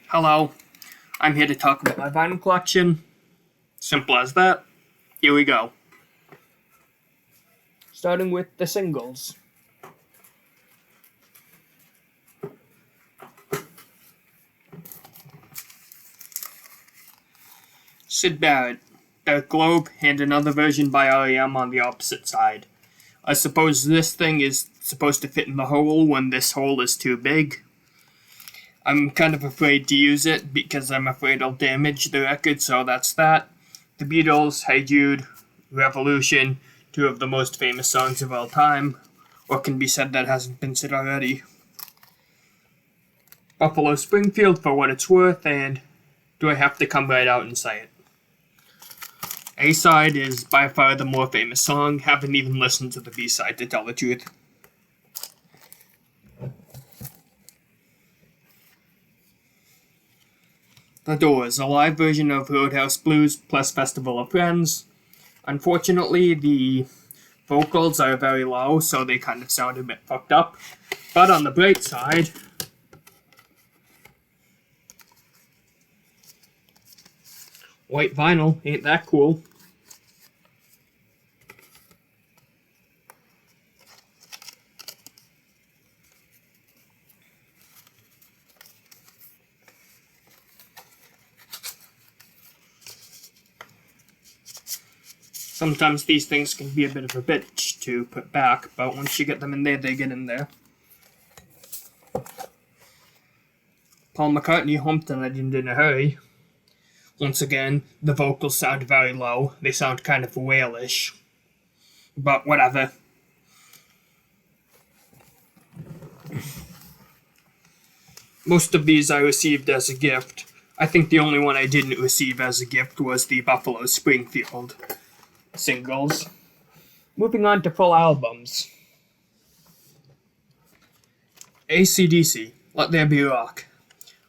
Hello, I'm here to talk about my vinyl collection. Simple as that. Here we go. Starting with the singles. Syd Barrett, Dark Globe, and another version by R.E.M. on the opposite side. I suppose this thing is supposed to fit in the hole when this hole is too big. I'm kind of afraid to use it because I'm afraid I'll damage the record, so that's that. The Beatles, Hey Jude, Revolution, two of the most famous songs of all time. What can be said that hasn't been said already? Buffalo Springfield for what it's worth, and do I have to come right out and say it? A-side is by far the more famous song. Haven't even listened to the B-side to tell the truth. The Doors, a live version of Roadhouse Blues plus Festival of Friends. Unfortunately, the vocals are very low, so they kind of sound a bit fucked up. But on the bright side, white vinyl, ain't that cool? Sometimes these things can be a bit of a bitch to put back, but once you get them in there, they get in there. Paul McCartney humped on Legend in a Hurry. Once again, the vocals sound very low. They sound kind of wailish. But whatever. Most of these I received as a gift. I think the only one I didn't receive as a gift was the Buffalo Springfield singles. Moving on to full albums. AC/DC, Let There Be Rock.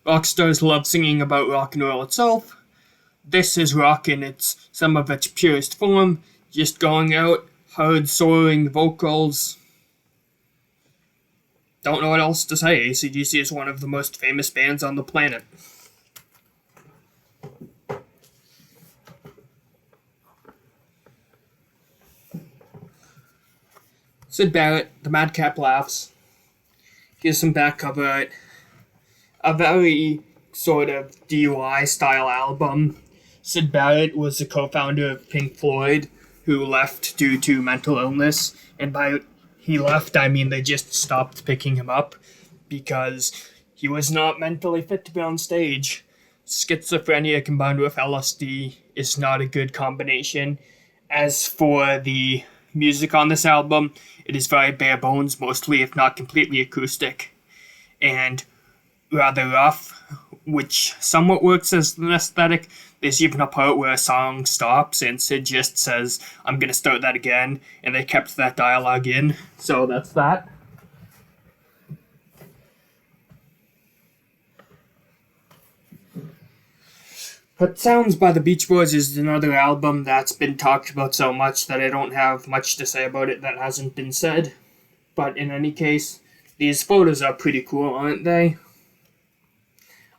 Rock stars love singing about rock and roll itself. This is rock in some of its purest form, just going out, hard soaring vocals. Don't know what else to say. AC/DC is one of the most famous bands on the planet. Syd Barrett, The Madcap Laughs. Here's some back cover art. A very sort of DUI style album. Syd Barrett was the co-founder of Pink Floyd, who left due to mental illness, and by he left, I mean they just stopped picking him up because he was not mentally fit to be on stage. Schizophrenia combined with LSD is not a good combination. As for the music on this album, it is very bare bones, mostly if not completely acoustic, and rather rough, which somewhat works as an aesthetic. There's even a part where a song stops and Syd just says, "I'm gonna start that again," and they kept that dialogue in, so that's that. But Sounds by the Beach Boys is another album that's been talked about so much that I don't have much to say about it that hasn't been said. But in any case, these photos are pretty cool, aren't they?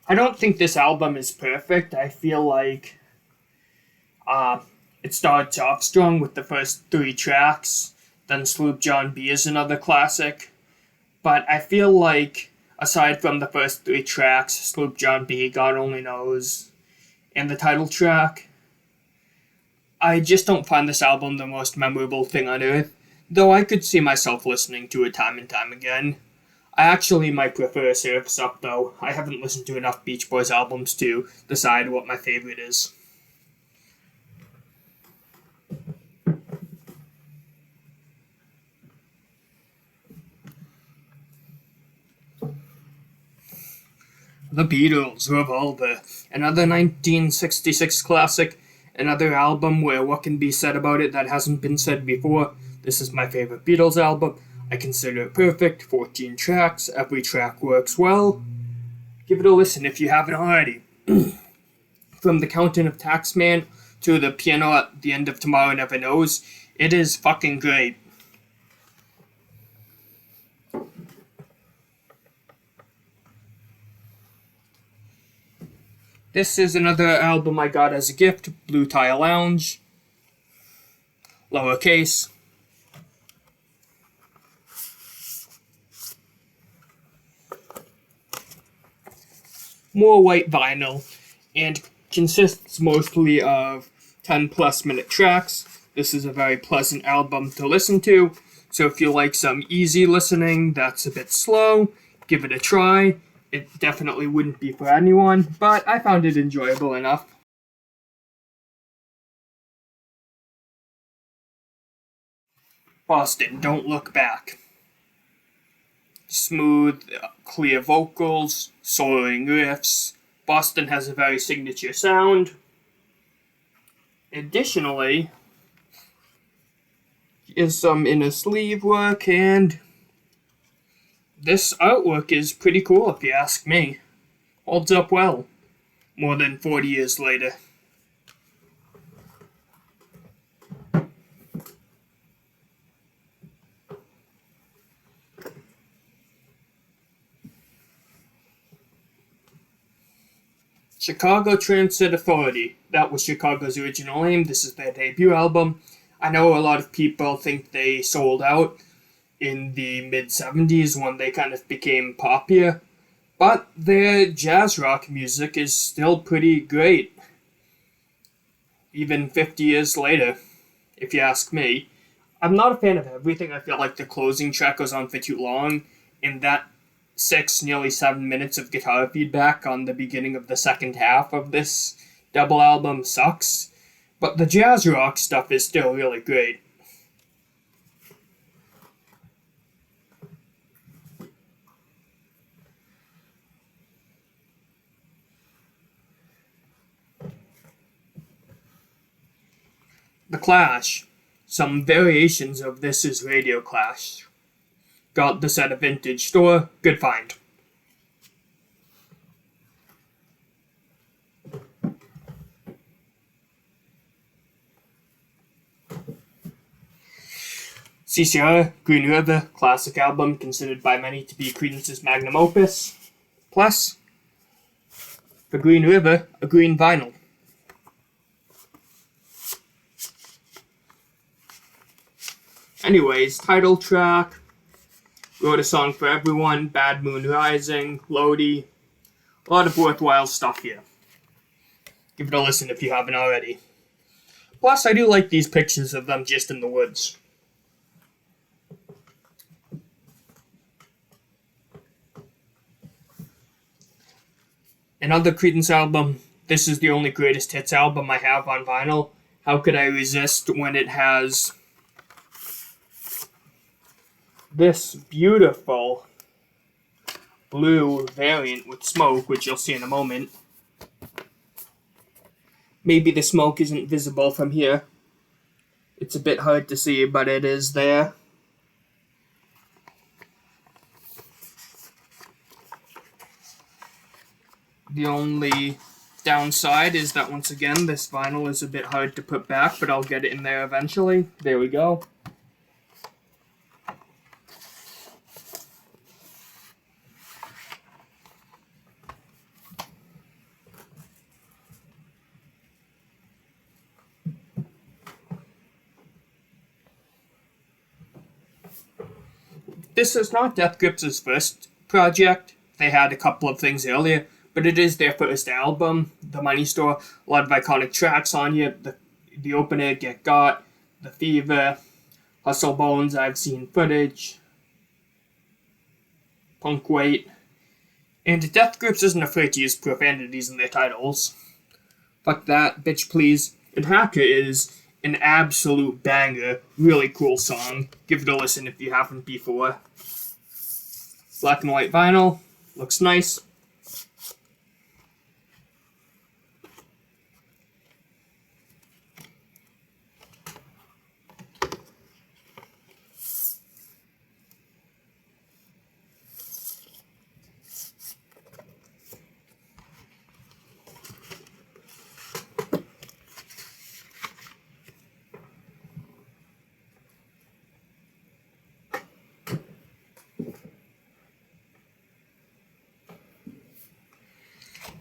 I don't think this album is perfect. I feel like it starts off strong with the first three tracks. Then Sloop John B is another classic. But I feel like, aside from the first three tracks, Sloop John B, God Only Knows, and the title track, I just don't find this album the most memorable thing on earth, though I could see myself listening to it time and time again. I actually might prefer Surf's Up, though. I haven't listened to enough Beach Boys albums to decide what my favorite is. The Beatles, Revolver, another 1966 classic, another album where what can be said about it that hasn't been said before. This is my favorite Beatles album. I consider it perfect, 14 tracks, every track works well. Give it a listen if you haven't already. From the Counting of Taxman to the piano at the end of Tomorrow Never Knows, it is fucking great. This is another album I got as a gift, Blue Tie Lounge, lowercase. More white vinyl, and consists mostly of 10 plus minute tracks. This is a very pleasant album to listen to, so if you like some easy listening that's a bit slow, give it a try. It definitely wouldn't be for anyone, but I found it enjoyable enough. Boston, Don't Look Back. Smooth, clear vocals, soaring riffs. Boston has a very signature sound. Additionally, is some inner sleeve work, and this artwork is pretty cool if you ask me. Holds up well, more than 40 years later. Chicago Transit Authority. That was Chicago's original name. This is their debut album. I know a lot of people think they sold out in the mid 70s when they kind of became popular, but their jazz rock music is still pretty great, even 50 years later, if you ask me. I'm not a fan of everything. I feel like the closing track goes on for too long, and that nearly 7 minutes of guitar feedback on the beginning of the second half of this double album sucks. But the jazz rock stuff is still really great. The Clash. Some variations of This Is Radio Clash. Got this at a vintage store. Good find. CCR, Green River, classic album considered by many to be Creedence's magnum opus. Plus, for Green River, a green vinyl. Anyways, title track, Wrote a Song for Everyone, Bad Moon Rising, Lodi. A lot of worthwhile stuff here. Give it a listen if you haven't already. Plus, I do like these pictures of them just in the woods. Another Creedence album. This is the only greatest hits album I have on vinyl. How could I resist when it has this beautiful blue variant with smoke, which you'll see in a moment. Maybe the smoke isn't visible from here. It's a bit hard to see, but it is there. The only downside is that, once again, this vinyl is a bit hard to put back, but I'll get it in there eventually. There we go. This is not Death Grips' first project. They had a couple of things earlier, but it is their first album, The Money Store. A lot of iconic tracks on here. The opener, Get Got, The Fever, Hustle Bones, I've Seen Footage, Punk Weight. And Death Grips isn't afraid to use profanities in their titles. Fuck That, Bitch Please. And Hacker is an absolute banger, really cool song. Give it a listen if you haven't before. Black and white vinyl, looks nice.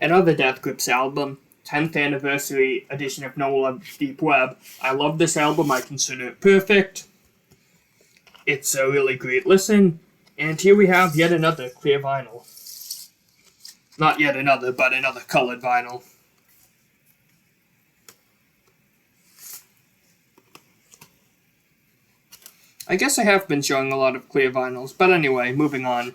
Another Death Grips album, 10th anniversary edition of No Love Deep Web. I love this album, I consider it perfect. It's a really great listen. And here we have yet another clear vinyl. Not yet another, but another colored vinyl. I guess I have been showing a lot of clear vinyls, but anyway, moving on.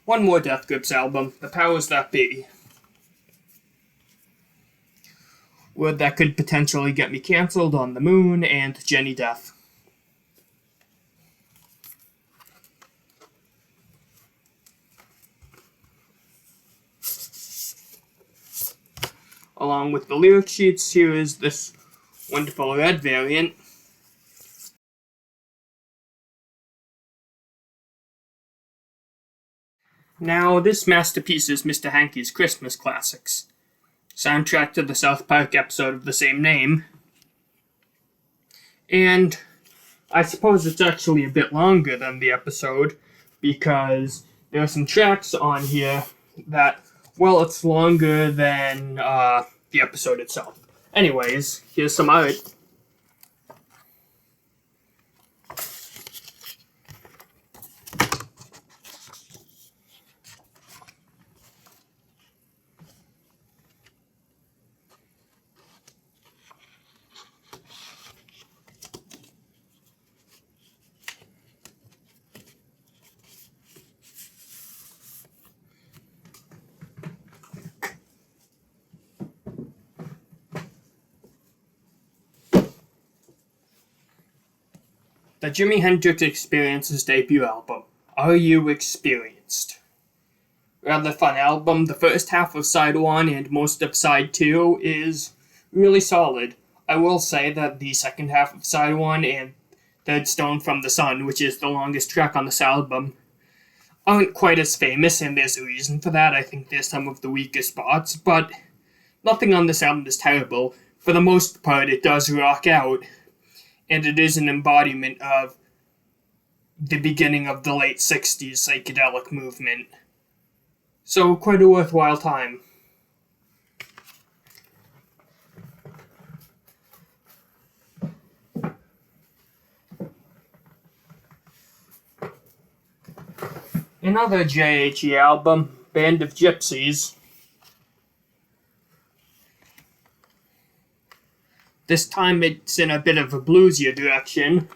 One more Death Grips album, The Powers That Be. Word that could potentially get me cancelled on the Moon and Jenny Death. Along with the lyric sheets, here is this wonderful red variant. Now, this masterpiece is Mr. Hankey's Christmas Classics, soundtrack to the South Park episode of the same name. And I suppose it's actually a bit longer than the episode, because there are some tracks on here that, well, it's longer than the episode itself. Anyways, here's some art. The Jimi Hendrix Experience's debut album, Are You Experienced? Rather fun album. The first half of side 1 and most of side 2 is really solid. I will say that the second half of side 1 and Third Stone from the Sun, which is the longest track on this album, aren't quite as famous, and there's a reason for that. I think they're some of the weaker spots, but nothing on this album is terrible. For the most part, it does rock out. And it is an embodiment of the beginning of the late 60s psychedelic movement. So, quite a worthwhile time. Another JHE album, Band of Gypsies. This time it's in a bit of a bluesier direction.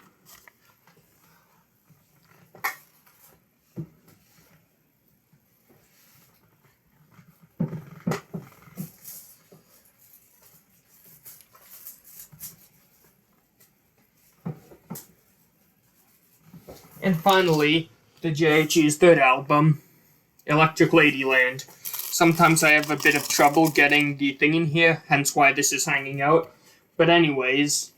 And finally, the JHE's third album, Electric Ladyland. Sometimes I have a bit of trouble getting the thing in here, hence why this is hanging out. But anyways,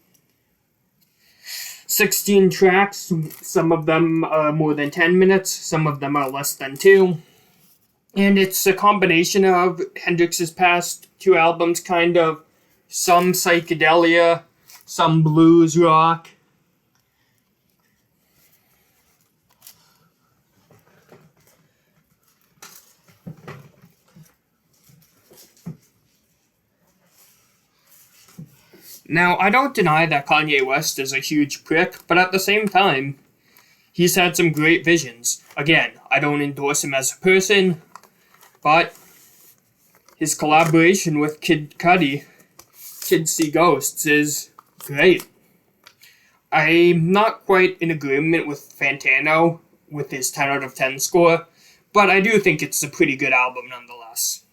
16 tracks, some of them are more than 10 minutes, some of them are less than 2. And it's a combination of Hendrix's past 2 albums, kind of some psychedelia, some blues rock. Now, I don't deny that Kanye West is a huge prick, but at the same time, he's had some great visions. Again, I don't endorse him as a person, but his collaboration with Kid Cudi, Kids See Ghosts, is great. I'm not quite in agreement with Fantano with his 10 out of 10 score, but I do think it's a pretty good album nonetheless.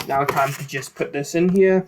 Now time to just put this in here.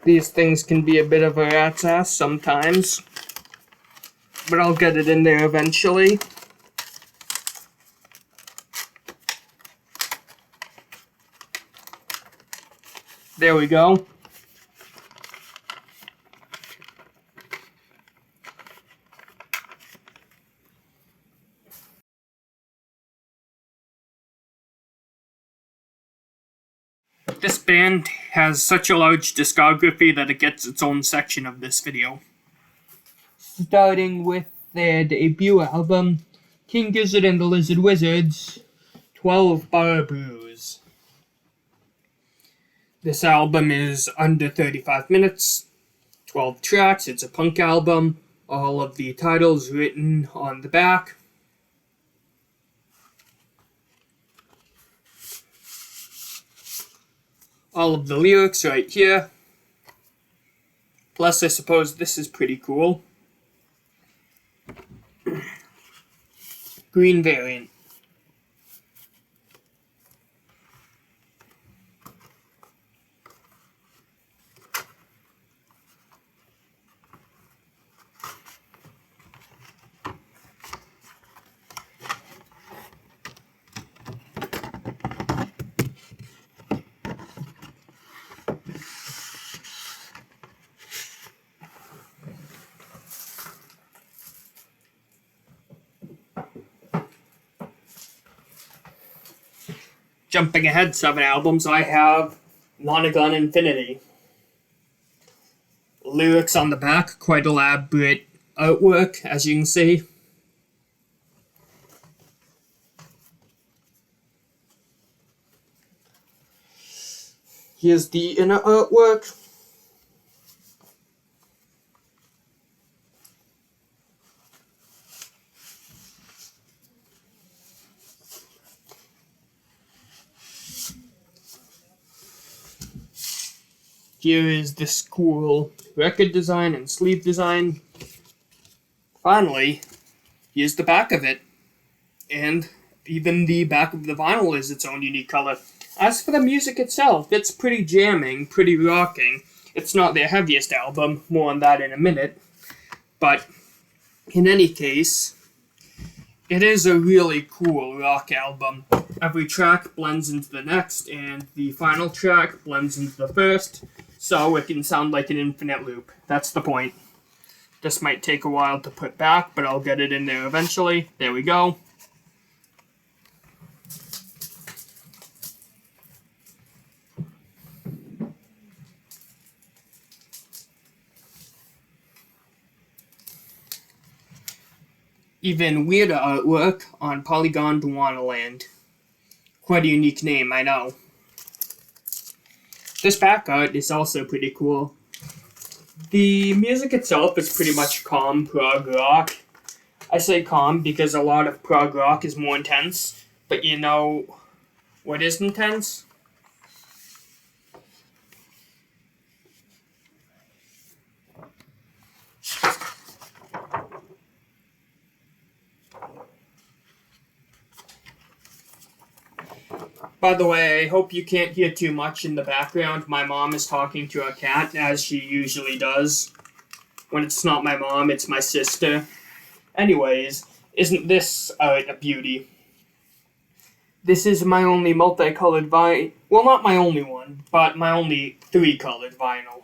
These things can be a bit of a rat's ass sometimes, but I'll get it in there eventually. There we go. This band has such a large discography that it gets its own section of this video. Starting with their debut album, King Gizzard and the Lizard Wizards, 12 Bar Brews. This album is under 35 minutes, 12 tracks, it's a punk album, all of the titles written on the back. All of the lyrics right here. Plus, I suppose this is pretty cool. Green variant. Jumping ahead 7 albums, I have Nonagon Infinity. Lyrics on the back, quite elaborate artwork, as you can see. Here's the inner artwork. Here is this cool record design and sleeve design. Finally, here's the back of it. And even the back of the vinyl is its own unique color. As for the music itself, it's pretty jamming, pretty rocking. It's not their heaviest album, more on that in a minute. But in any case, it is a really cool rock album. Every track blends into the next, and the final track blends into the first, so it can sound like an infinite loop. That's the point. This might take a while to put back, but I'll get it in there eventually. There we go. Even weirder artwork on Polygon Duanaland. Quite a unique name, I know. This back art is also pretty cool. The music itself is pretty much calm prog rock. I say calm because a lot of prog rock is more intense, but you know what is intense? By the way, I hope you can't hear too much in the background. My mom is talking to a cat, as she usually does. When it's not my mom, it's my sister. Anyways, isn't this a beauty? This is my only multicolored vinyl. Well, not my only one, but my only 3-colored vinyl.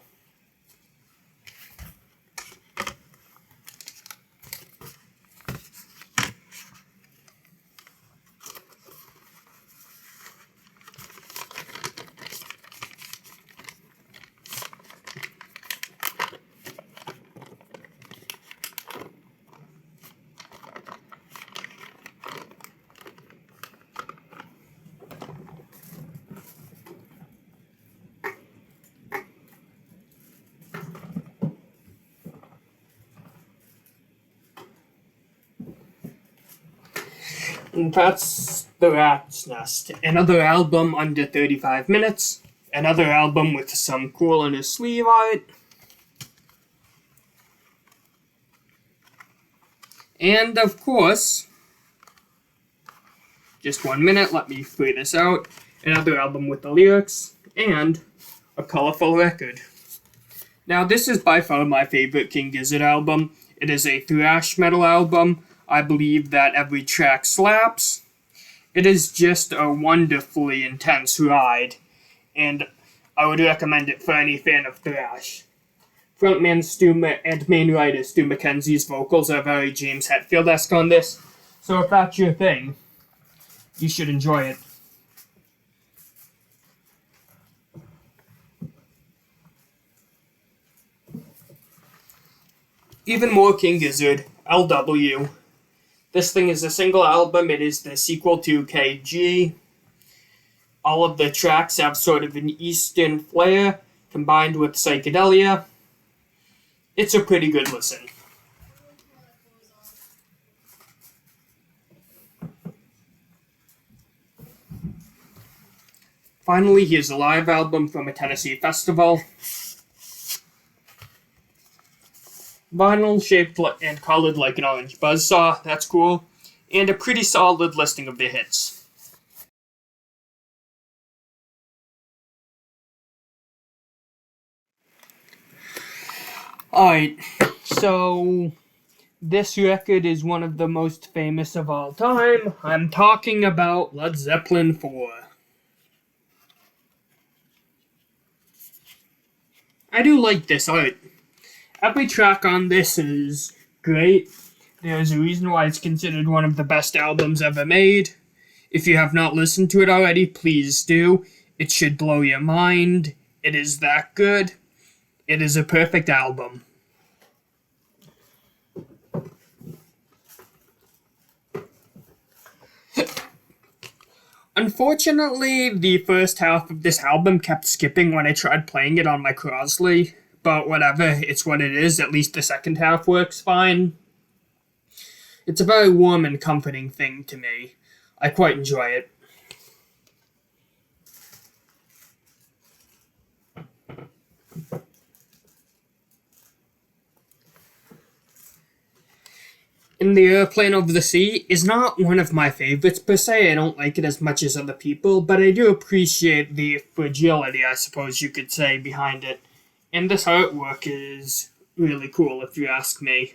And that's The Rat's Nest. Another album under 35 minutes. Another album with some cool inner sleeve art. And of course, just 1 minute, let me free this out. Another album with the lyrics and a colorful record. Now, this is by far my favorite King Gizzard album. It is a thrash metal album. I believe that every track slaps. It is just a wonderfully intense ride, and I would recommend it for any fan of thrash. Frontman and main writer Stu Mackenzie's vocals are very James Hetfield-esque on this, so if that's your thing, you should enjoy it. Even more King Gizzard, LW. This thing is a single album. It is the sequel to KG. All of the tracks have sort of an Eastern flair combined with psychedelia. It's a pretty good listen. Finally, here's a live album from a Tennessee festival. Vinyl shaped and colored like an orange buzzsaw, that's cool, and a pretty solid listing of the hits. Alright, so this record is one of the most famous of all time. I'm talking about Led Zeppelin 4. I do like this art. Every track on this is great. There's a reason why it's considered one of the best albums ever made. If you have not listened to it already, please do. It should blow your mind. It is that good. It is a perfect album. Unfortunately, the first half of this album kept skipping when I tried playing it on my Crosley. But whatever, it's what it is. At least the second half works fine. It's a very warm and comforting thing to me. I quite enjoy it. In the Airplane Over the Sea is not one of my favorites per se. I don't like it as much as other people, but I do appreciate the fragility, I suppose you could say, behind it. And this artwork is really cool, if you ask me.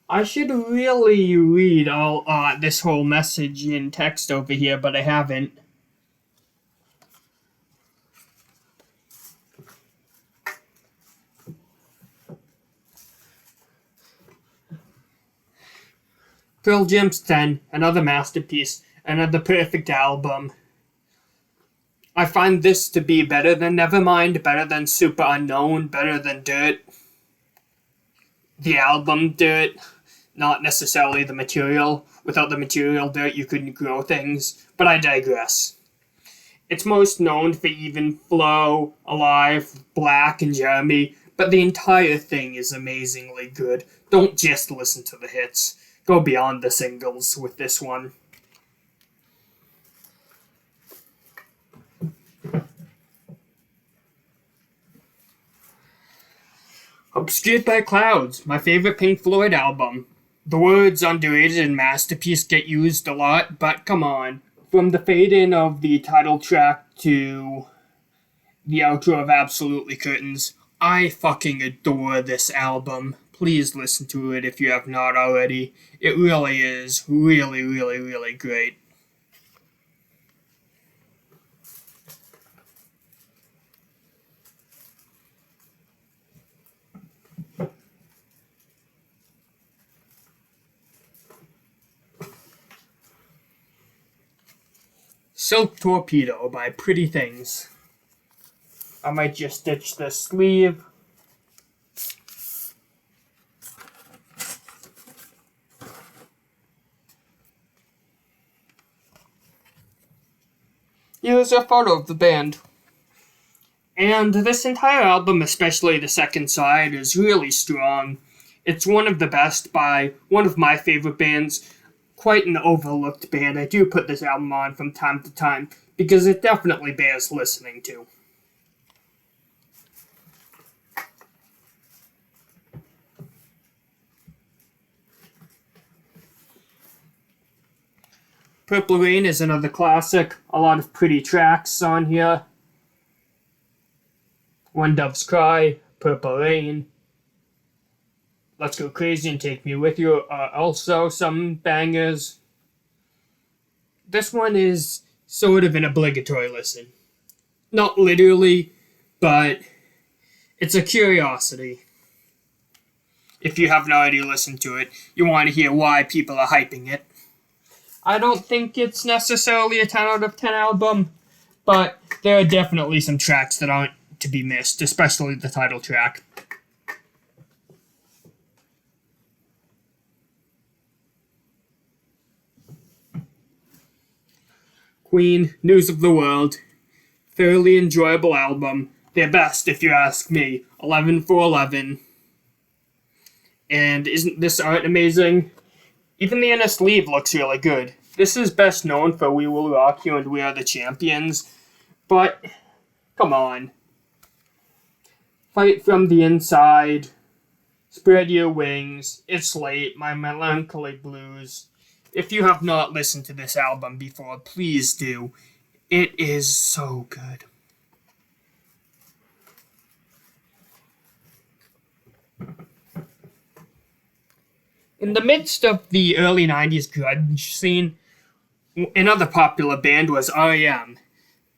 I should really read all this whole message in text over here, but I haven't. Pearl Jam's 10, another masterpiece, another perfect album. I find this to be better than Nevermind, better than Super Unknown, better than Dirt. The album Dirt, not necessarily the material. Without the material Dirt, you couldn't grow things, but I digress. It's most known for Even Flow, Alive, Black, and Jeremy, but the entire thing is amazingly good. Don't just listen to the hits. Go beyond the singles with this one. Obscured by Clouds, my favorite Pink Floyd album. The words underrated and masterpiece get used a lot, but come on. From the fade-in of the title track to the outro of Absolutely Curtains, I fucking adore this album. Please listen to it if you have not already. It really is really, really, really great. Silk Torpedo by Pretty Things. I might just stitch the sleeve. Here's a photo of the band. And this entire album, especially the second side, is really strong. It's one of the best by one of my favorite bands, quite an overlooked band. I do put this album on from time to time because it definitely bears listening to. Purple Rain is another classic. A lot of pretty tracks on here. When Doves Cry, Purple Rain, Let's Go Crazy and Take Me With You are also some bangers. This one is sort of an obligatory listen. Not literally, but it's a curiosity. If you haven't already listened to it, you want to hear why people are hyping it. I don't think it's necessarily a 10 out of 10 album, but there are definitely some tracks that aren't to be missed, especially the title track. Queen, News of the World. Fairly enjoyable album. Their best, if you ask me. 11 for 11. And isn't this art amazing? Even the inner sleeve looks really good. This is best known for We Will Rock You and We Are the Champions. But, come on. Fight from the Inside. Spread Your Wings. It's Late. My Melancholy Blues. If you have not listened to this album before, please do. It is so good. In the midst of the early 90s grunge scene, another popular band was R.E.M.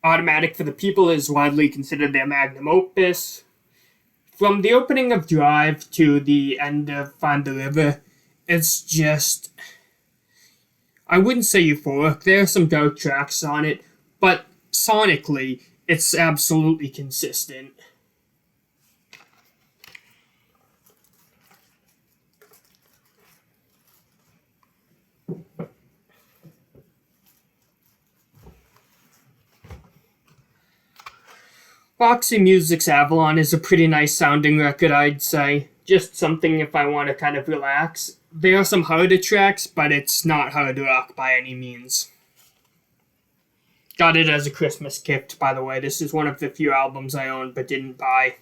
Automatic for the People is widely considered their magnum opus. From the opening of Drive to the end of Find the River, it's just... I wouldn't say euphoric. There are some dark tracks on it, but sonically, it's absolutely consistent. Roxy Music's Avalon is a pretty nice sounding record, I'd say. Just something if I want to kind of relax. There are some harder tracks, but it's not hard rock by any means. Got it as a Christmas gift, by the way. This is one of the few albums I own but didn't buy.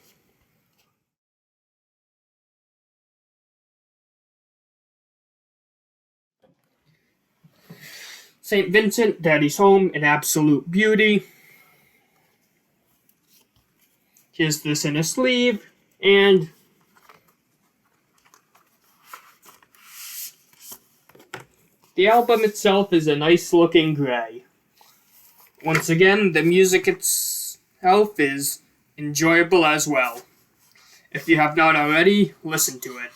St. Vincent, Daddy's Home, an absolute beauty. Here's this in a sleeve, and the album itself is a nice looking gray. Once again, the music itself is enjoyable as well. If you have not already, listen to it.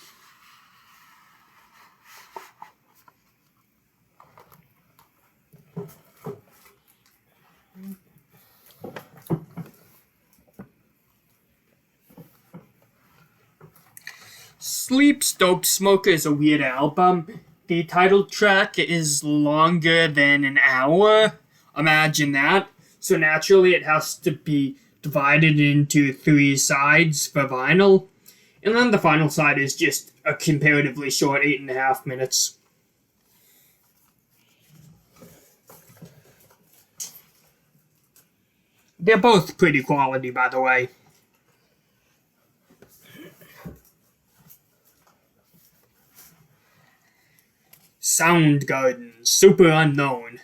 Sleep's Dope Smoker is a weird album. The title track is longer than an hour. Imagine that. So naturally it has to be divided into 3 sides for vinyl. And then the final side is just a comparatively short 8.5 minutes. They're both pretty quality, by the way. Soundgarden, Super Unknown.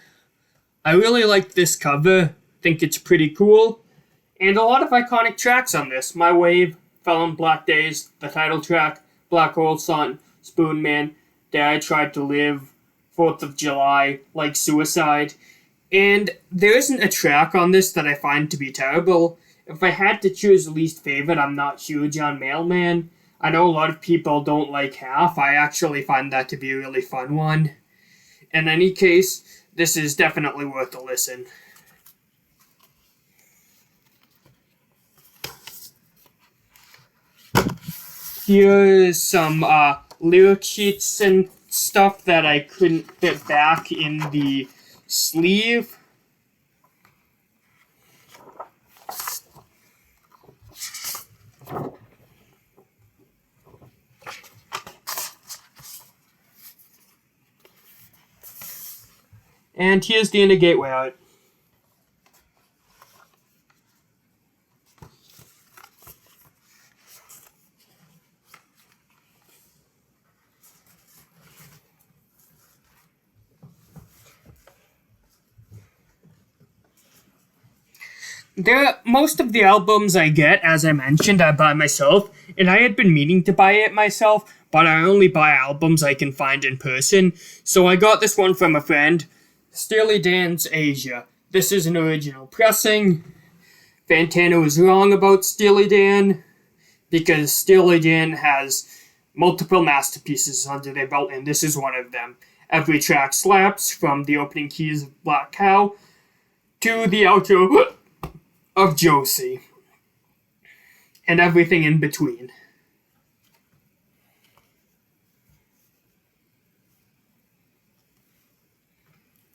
I really like this cover, think it's pretty cool, and a lot of iconic tracks on this. My Wave, Fell on Black Days, the title track, Black Hole Sun, Spoon Man, Day I Tried to Live, 4th of July, Like Suicide. And there isn't a track on this that I find to be terrible. If I had to choose least favorite, I'm not huge on Mailman. I know a lot of people don't like Half. I actually find that to be a really fun one. In any case, this is definitely worth a listen. Here's some lyric sheets and stuff that I couldn't fit back in the sleeve. And here's the inner gateway art. Most of the albums I get, as I mentioned, I buy myself, and I had been meaning to buy it myself, but I only buy albums I can find in person. So I got this one from a friend, Steely Dan's Asia. This is an original pressing. Fantano was wrong about Steely Dan, because Steely Dan has multiple masterpieces under their belt, and this is one of them. Every track slaps, from the opening keys of Black Cow to the outro of Josie, and everything in between.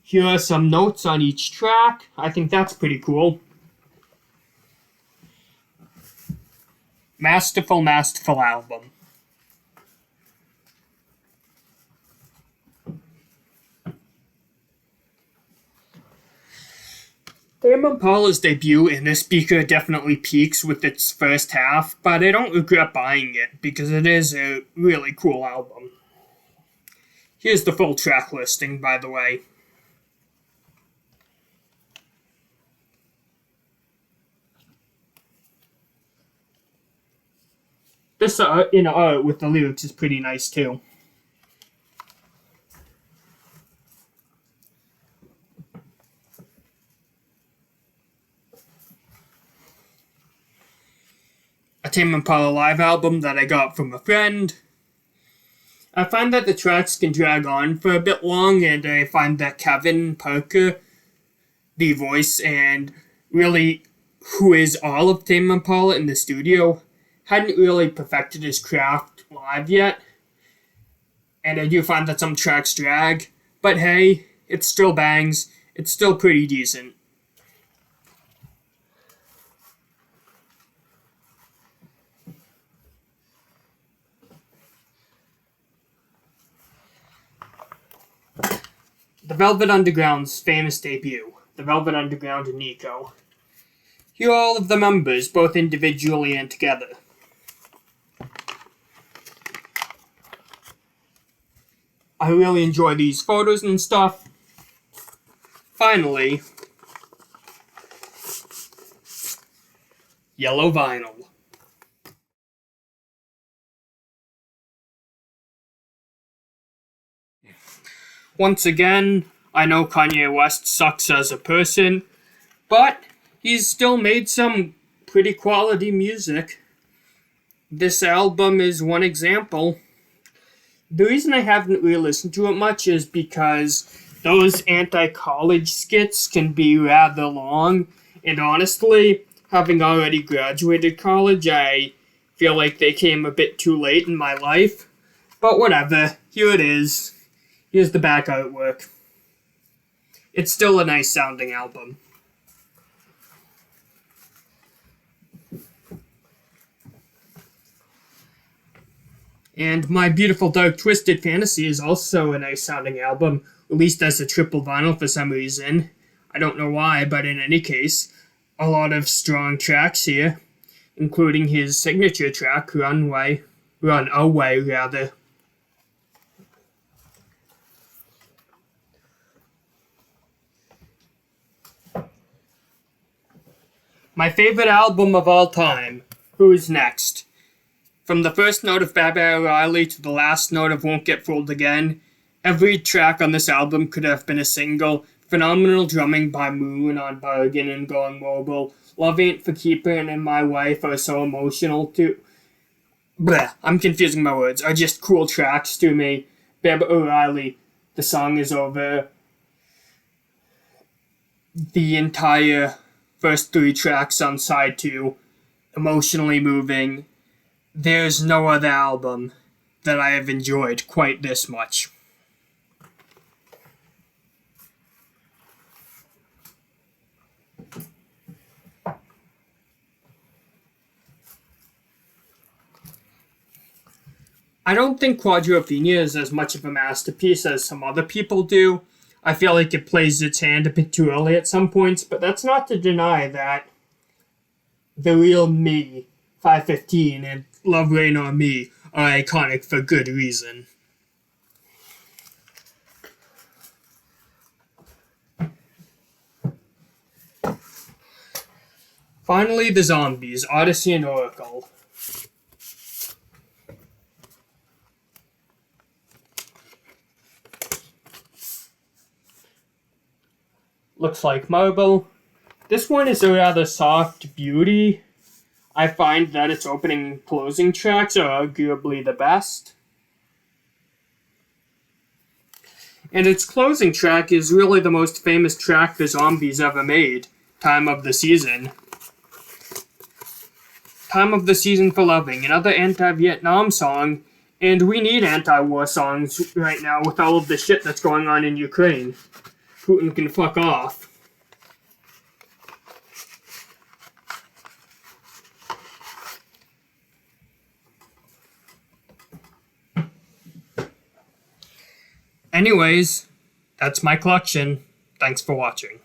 Here are some notes on each track. I think that's pretty cool. Masterful, masterful album. Tame Impala's debut in this speaker definitely peaks with its first half, but I don't regret buying it because it is a really cool album. Here's the full track listing, by the way. This in art with the lyrics is pretty nice too. A Tame Impala live album that I got from a friend. I find that the tracks can drag on for a bit long, and I find that Kevin Parker, the voice and really who is all of Tame Impala in the studio, hadn't really perfected his craft live yet. And I do find that some tracks drag, but hey, it still bangs. It's still pretty decent. The Velvet Underground's famous debut, The Velvet Underground and Nico. Here are all of the members, both individually and together. I really enjoy these photos and stuff. Finally, yellow vinyl. Once again, I know Kanye West sucks as a person, but he's still made some pretty quality music. This album is one example. The reason I haven't really listened to it much is because those anti-college skits can be rather long, and honestly, having already graduated college, I feel like they came a bit too late in my life. But whatever, here it is. Here's the back artwork. It's still a nice sounding album. And My Beautiful Dark Twisted Fantasy is also a nice sounding album, released as a triple vinyl for some reason. I don't know why, but in any case, a lot of strong tracks here, including his signature track, Run Away, rather. My favorite album of all time, Who's Next? From the first note of Bye Bye O'Reilly to the last note of Won't Get Fooled Again, every track on this album could have been a single. Phenomenal drumming by Moon on Bargain and Going Mobile. Love Ain't for Keeping and My Wife are so emotional too. I'm confusing my words. Are just cool tracks to me. Bye Bye O'Reilly, The Song Is Over. The entire first three tracks on side 2, emotionally moving. There's no other album that I have enjoyed quite this much. I don't think Quadrophenia is as much of a masterpiece as some other people do. I feel like it plays its hand a bit too early at some points, but that's not to deny that The Real Me, 515, and Love Rain on Me are iconic for good reason. Finally, the zombies, Odyssey and Oracle. Looks like marble. This one is a rather soft beauty. I find that its opening and closing tracks are arguably the best. And its closing track is really the most famous track the Zombies ever made, Time of the Season. Time of the Season for Loving, another anti-Vietnam song, and we need anti-war songs right now with all of the shit that's going on in Ukraine. Putin can fuck off. Anyways, that's my collection. Thanks for watching.